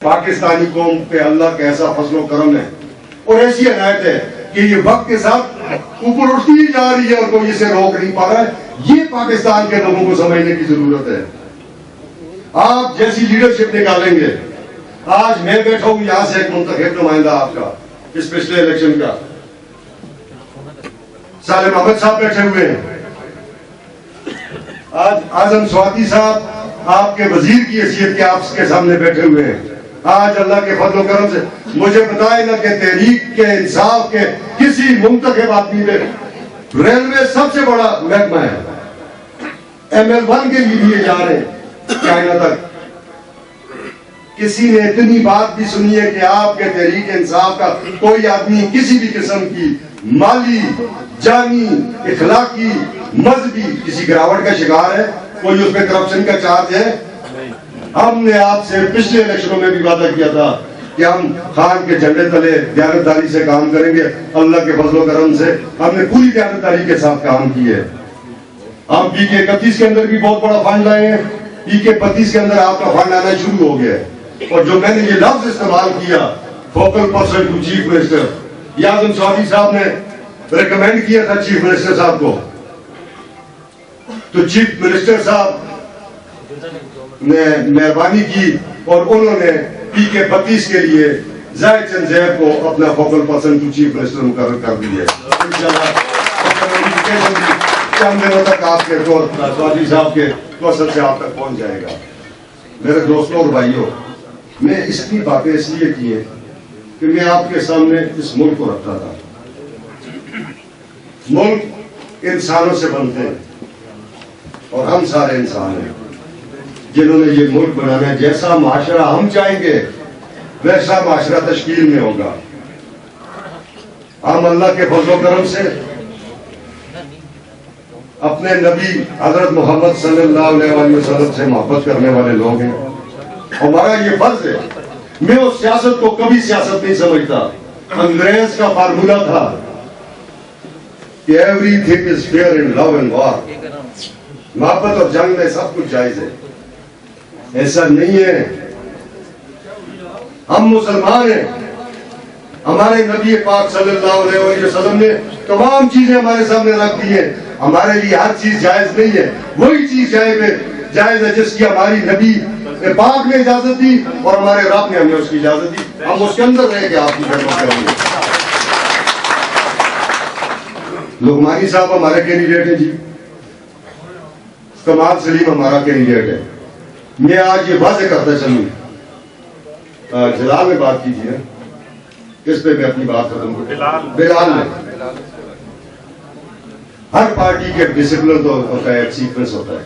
پاکستانی قوم پہ اللہ کا ایسا فضل و کرم ہے اور ایسی عنایت ہے کہ یہ وقت کے ساتھ اوپر اٹھتی جا رہی ہے اور کوئی اسے روک نہیں پا رہا ہے. یہ پاکستان کے لوگوں کو سمجھنے کی ضرورت ہے. آپ جیسی لیڈرشپ نکالیں گے. آج میں بیٹھا ہوں یہاں سے ایک منتخب نمائندہ آپ کا اس پچھلے الیکشن کا سالم احمد صاحب بیٹھے ہوئے ہیں. آج اعظم سواتی صاحب آپ کے وزیر کی حیثیت کے آپ کے سامنے بیٹھے ہوئے ہیں. آج اللہ کے فضل و کرم سے مجھے بتائے نا کہ تحریک کے انصاف کے کسی منتخب آدمی نے ریلوے سب سے بڑا محکمہ ہے ML1 کے لیے جا رہے ہیں چائنا تک. کسی نے اتنی بات بھی سنی ہے کہ آپ کے تحریک انصاف کا کوئی آدمی کسی بھی قسم کی مالی جانی اخلاقی مذہبی کسی گراوٹ کا شکار ہے؟ کوئی اس پہ کرپشن کا چارج ہے؟ ہم نے آپ سے پچھلے الیکشنوں میں بھی وعدہ کیا تھا کہ ہم خان کے جھنڈے تلے دیانتداری سے کام کریں گے. اللہ کے فضل و کرم سے ہم نے پوری دیانتداری کے ساتھ کام کی ہے. ہم PK31 کے اندر بھی بہت بڑا فنڈ لائے ہیں. PK32 کے اندر آپ کا فنڈ آنا شروع ہو گیا ہے. اور جو میں نے یہ لفظ استعمال کیا focal person to chief minister, یہ اعظم سعودی صاحب نے ریکمینڈ کیا تھا چیف منسٹر صاحب کو. تو چیف منسٹر صاحب نے مہربانی کی اور انہوں نے PK32 کے لیے زاہد چند زیب کو اپنا focal person to chief minister مقرر کر دیا ہے. انشاءاللہ چند دنوں تک آپ کے سعودی صاحب کے توسط سے آپ تک پہنچ جائے گا. میرے دوستوں اور بھائیوں، میں اس کی باتیں اس لیے کی ہیں کہ میں آپ کے سامنے اس ملک کو رکھتا تھا. ملک انسانوں سے بنتے ہیں اور ہم سارے انسان ہیں جنہوں نے یہ ملک بنانا ہے. جیسا معاشرہ ہم چاہیں گے ویسا معاشرہ تشکیل میں ہوگا. ہم اللہ کے فضل و کرم سے اپنے نبی حضرت محمد صلی اللہ علیہ وسلم سے محبت کرنے والے لوگ ہیں. ہمارا یہ فرض ہے. میں اس سیاست کو کبھی سیاست نہیں سمجھتا. انگریز کا فارمولا تھا کہ everything is fair in love and war. محبت اور جنگ میں سب کچھ جائز ہے. ایسا نہیں ہے. ہم مسلمان ہیں. ہمارے نبی پاک صلی اللہ علیہ وسلم نے تمام چیزیں ہمارے سامنے رکھ دی ہیں. ہمارے لیے ہر چیز جائز نہیں ہے. وہی چیز جائز ہے جس کی ہماری نبی پاک نے اجازت دی اور ہمارے رب نے ہمیں اس کی اجازت دی. ہم اس کے اندر رہے کہ آپ کی خدمت کریں گے. لقمانی صاحب ہمارے کینڈیڈیٹ ہیں جی. کمال سلیم ہمارا کینڈیڈیٹ ہے. میں آج یہ واضح کرتا چلوں. جلال میں بات کیجیے کس پہ میں اپنی بات ختم کروں. بلال نے. ہر پارٹی کے ڈسپلن تو ہوتا ہے, ایک سیکوینس ہوتا ہے.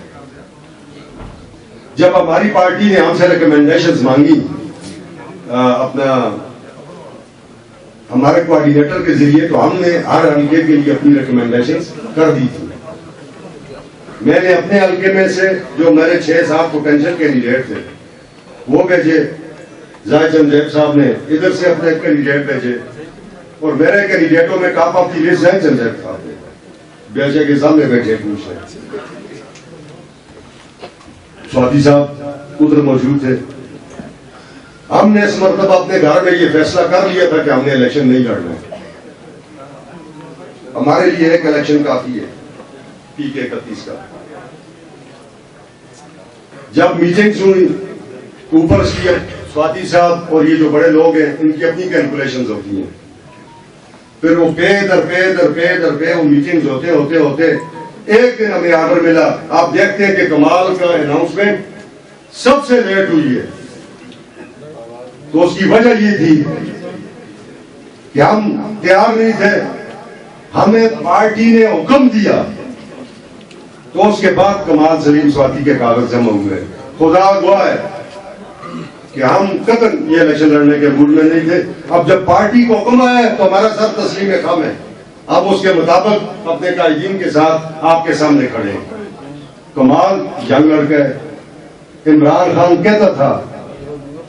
جب ہماری پارٹی نے ہم سے ریکمینڈیشنز مانگی اپنا ہمارے کوآرڈینیٹر کے ذریعے, تو ہم نے ہر حلقے کے لیے اپنی ریکمینڈیشنز کر دی تھی. میں نے اپنے حلقے میں سے جو میرے 6-7 پوٹینشیل کینڈیڈیٹ تھے وہ بھیجے. زاہد چند زیب صاحب نے ادھر سے اپنے کینڈیڈیٹ بھیجے اور میرے کینڈیڈیٹوں میں ٹاپ آف دی لسٹ زاہد چند زیب صاحب تھے. بیچے کے سامنے بیٹھے پوچھے. سعودی صاحب ادھر موجود تھے. ہم نے اس مرتبہ اپنے گھر میں یہ فیصلہ کر لیا تھا کہ ہم نے الیکشن نہیں لڑنا. ہمارے لیے ایک الیکشن کافی ہے PK31 کا. جب میٹنگز ہوئی اوپر سے سعودی صاحب اور یہ جو بڑے لوگ ہیں ان کی اپنی کیلکولیشنز ہوتی ہیں. پھر وہ پے در پے وہ میٹنگز ہوتے ایک دن ہمیں آرڈر ملا. آپ دیکھتے ہیں کہ کمال کا اناؤنسمنٹ سب سے لیٹ ہوئی ہے. تو اس کی وجہ یہ تھی کہ ہم تیار نہیں تھے. ہمیں پارٹی نے حکم دیا تو اس کے بعد کمال سلیم سواتی کے کاغذ جمع ہوئے. خدا گواہ ہے کہ ہم قطعاً یہ الیکشن لڑنے کے موڈ میں نہیں تھے. اب جب پارٹی کو حکم آیا تو ہمارا سر تسلیم خم ہے. اب اس کے مطابق اپنے قائدین کے ساتھ آپ کے سامنے کھڑے ہیں. کمال ینگ لڑکا ہے. عمران خان کہتا تھا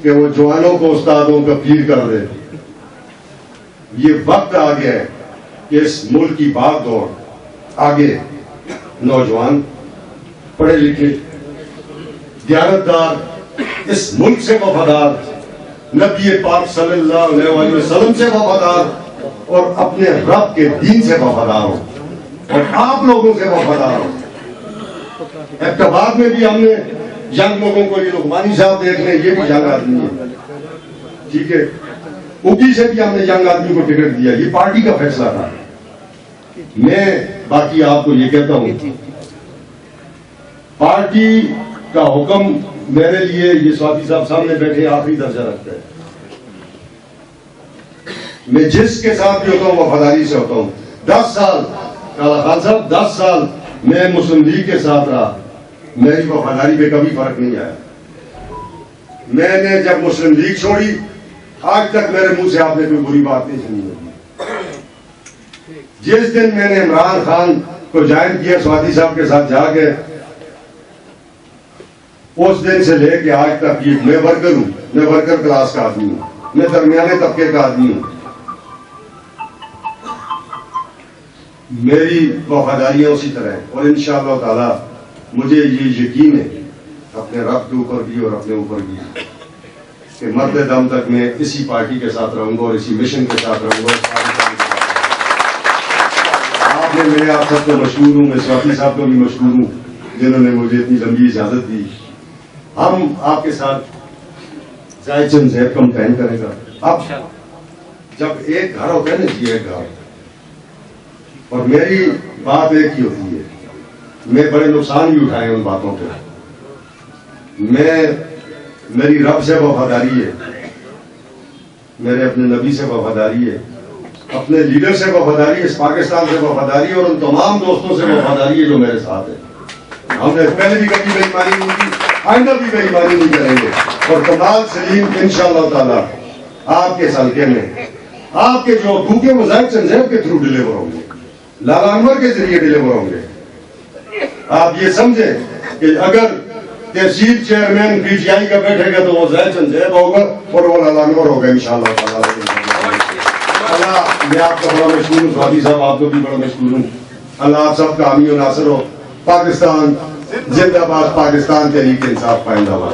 کہ وہ جوانوں کو استادوں کا پیر کر دے. یہ وقت آ گیا ہے کہ اس ملک کی بات دوڑ آگے نوجوان پڑھے لکھے دیانتدار اس ملک سے وفادار نبی پاک صلی اللہ علیہ وسلم سے وفادار اور اپنے رب کے دین سے وفادار ہوں اور آپ لوگوں سے وفادار ہوں. احتباد میں بھی ہم نے ینگ لوگوں کو، یہ لقمانی صاحب دیکھ لیں، یہ بھی ینگ آدمی ہے، ٹھیک ہے. اوپی سے بھی ہم نے ینگ آدمی کو ٹکٹ دیا، یہ پارٹی کا فیصلہ تھا. میں باقی آپ کو یہ کہتا ہوں، پارٹی کا حکم میرے لیے، یہ سوادی صاحب سامنے بیٹھے آخری درجہ رکھتا ہے. میں جس کے ساتھ بھی ہوتا ہوں وفاداری سے ہوتا ہوں. 10 سال کالا خان صاحب، 10 سال میں مسلم لیگ کے ساتھ رہا، میری وفاداری پہ کبھی فرق نہیں آیا. میں نے جب مسلم لیگ چھوڑی، آج تک میرے منہ سے آپ نے کوئی بری بات نہیں سنی ہوگی. جس دن میں نے عمران خان کو جوائن کیا سوادی صاحب کے ساتھ جا کے، اس دن سے لے کے آج تک یہ میں ورکر ہوں، میں ورکر کلاس کا آدمی ہوں، میں درمیانے طبقے کا آدمی ہوں. میری وفاداریاں اسی طرح ہیں اور انشاءاللہ تعالی مجھے یہ یقین ہے اپنے رب کے اوپر بھی اور اپنے اوپر بھی کہ مرتے دم تک میں اسی پارٹی کے ساتھ رہوں گا اور اسی مشن کے ساتھ رہوں گا. آپ نے، میں آپ سب کو مشکور ہوں، میں سوادی صاحب کو بھی مشکور ہوں جنہوں نے مجھے اتنی لمبی اجازت دی. ہم آپ کے ساتھ زائد چند زیب کمپین کریں گا. اب جب ایک گھر ہوتا ہے نا جی، ایک گھر، اور میری بات ایک ہی ہوتی ہے، میں بڑے نقصان بھی اٹھائے ان باتوں پہ. میری رب سے وفاداری ہے، میرے اپنے نبی سے وفاداری ہے، اپنے لیڈر سے وفاداری ہے، اس پاکستان سے وفاداری ہے اور ان تمام دوستوں سے وفاداری ہے جو میرے ساتھ ہیں. ہم نے پہلے بھی کبھی بے ایمانی نہیں کی، آئندہ بھی بے ایمانی نہیں کریں گے. اور کمال سلیم انشاءاللہ تعالی آپ کے سلکے میں آپ کے جو بھوکے وہ زائد چند زیب کے تھرو ڈلیور ہوں گے، لالا انور کے ذریعے ڈلیور ہوں گے. آپ یہ سمجھیں کہ اگر تحصیل چیئرمین پی ٹی آئی کا بیٹھے گا تو وہ زائد چند زیب ہوگا اور وہ لالا انور ہوگا انشاءاللہ تعالی. میں آپ کا بڑا مشکور ہوں، سوادی صاحب آپ کو بھی بڑا مشکور ہوں. اللہ آپ سب کا حامی و ناصر ہو. پاکستان زندہ باد، پاکستان تحریک انصاف پائندہ باد.